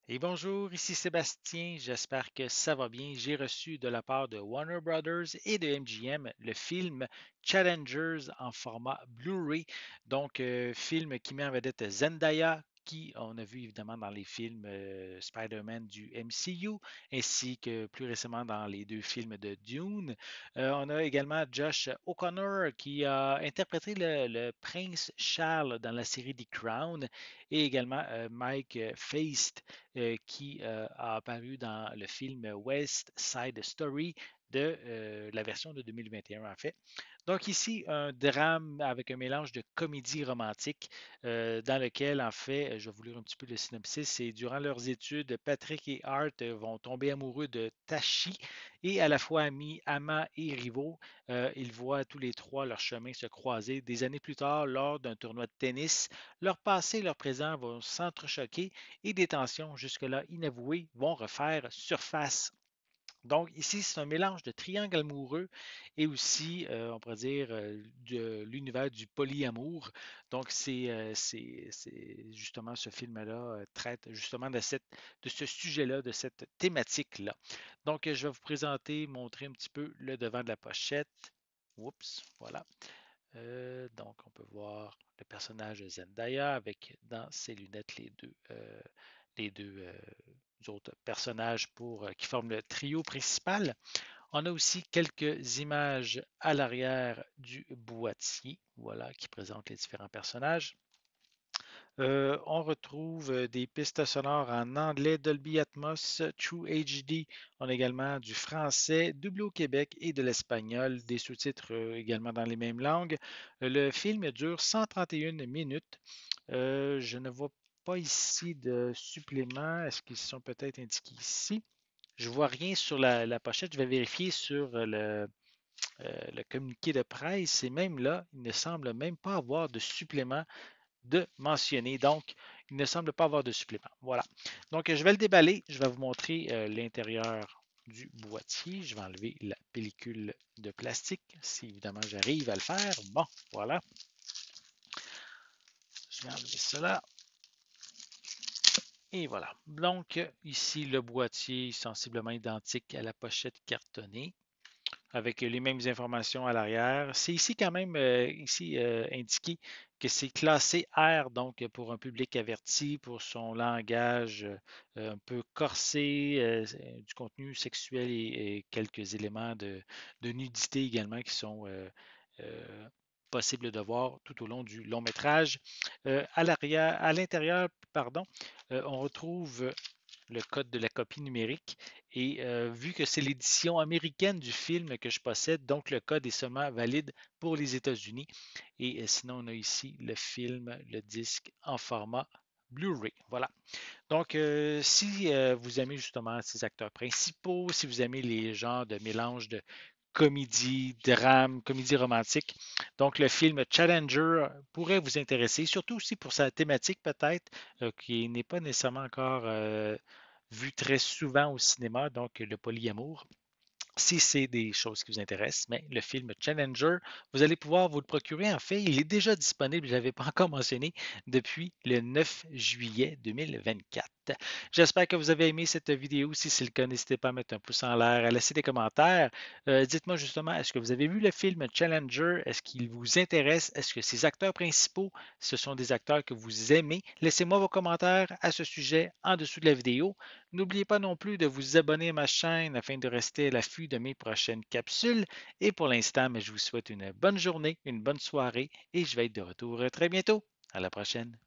Et bonjour, ici Sébastien, j'espère que ça va bien. J'ai reçu de la part de Warner Brothers et de MGM le film Challengers en format Blu-ray. Donc, film qui met en vedette Zendaya, qui on a vu évidemment dans les films Spider-Man du MCU, ainsi que plus récemment dans les deux films de Dune. On a également Josh O'Connor qui a interprété le prince Charles dans la série The Crown, et également Mike Feist qui a apparu dans le film West Side Story de la version de 2021 en fait. Donc ici, un drame avec un mélange de comédie romantique dans lequel, en fait, je vais vous lire un petit peu le synopsis, c'est durant leurs études, Patrick et Art vont tomber amoureux de Tashi et à la fois amis, amants et rivaux. Ils voient tous les trois leur chemin se croiser. Des années plus tard, lors d'un tournoi de tennis, leur passé et leur présent vont s'entrechoquer et des tensions jusque-là inavouées vont refaire surface. Donc ici, c'est un mélange de triangle amoureux et aussi, on pourrait dire, de l'univers du polyamour. Donc justement ce film-là traite justement de ce sujet-là, de cette thématique-là. Donc je vais vous présenter, montrer un petit peu le devant de la pochette. Oups, voilà. Donc on peut voir le personnage de Zendaya avec dans ses lunettes les deux autres personnages qui forment le trio principal. On a aussi quelques images à l'arrière du boîtier, voilà, qui présentent les différents personnages. On retrouve des pistes sonores en anglais, Dolby Atmos, True HD. On a également du français, doublé au Québec et de l'espagnol, des sous-titres également dans les mêmes langues. Le film dure 131 minutes. Je ne vois pas ici de suppléments. Est-ce qu'ils sont peut-être indiqués ici? Je vois rien sur la pochette. Je vais vérifier sur le communiqué de presse et même là, il ne semble même pas avoir de supplément de mentionner. Donc, il ne semble pas avoir de supplément. Voilà. Donc, je vais le déballer. Je vais vous montrer l'intérieur du boîtier. Je vais enlever la pellicule de plastique, si évidemment j'arrive à le faire. Bon, voilà. Je vais enlever cela. Et voilà. Donc, ici, le boîtier est sensiblement identique à la pochette cartonnée, avec les mêmes informations à l'arrière. C'est ici quand même indiqué que c'est classé R, donc pour un public averti, pour son langage un peu corsé, du contenu sexuel et quelques éléments de nudité également qui sont possibles de voir tout au long du long métrage. À l'intérieur, pardon, on retrouve le code de la copie numérique. Et vu que c'est l'édition américaine du film que je possède, donc le code est seulement valide pour les États-Unis. Et sinon, on a ici le film, le disque en format Blu-ray. Voilà. Donc, si vous aimez justement ces acteurs principaux, si vous aimez les genres de mélange de comédie, drame, comédie romantique, donc le film Challenger pourrait vous intéresser, surtout aussi pour sa thématique peut-être, qui n'est pas nécessairement encore vu très souvent au cinéma, donc le polyamour. Si c'est des choses qui vous intéressent, mais le film Challenger, vous allez pouvoir vous le procurer. En fait, il est déjà disponible, je ne l'avais pas encore mentionné, depuis le 9 juillet 2024. J'espère que vous avez aimé cette vidéo. Si c'est le cas, n'hésitez pas à mettre un pouce en l'air, à laisser des commentaires. Dites-moi justement, est-ce que vous avez vu le film Challenger? Est-ce qu'il vous intéresse? Est-ce que ces acteurs principaux, ce sont des acteurs que vous aimez? Laissez-moi vos commentaires à ce sujet en dessous de la vidéo. N'oubliez pas non plus de vous abonner à ma chaîne afin de rester à l'affût de mes prochaines capsules. Et pour l'instant, je vous souhaite une bonne journée, une bonne soirée et je vais être de retour très bientôt. À la prochaine.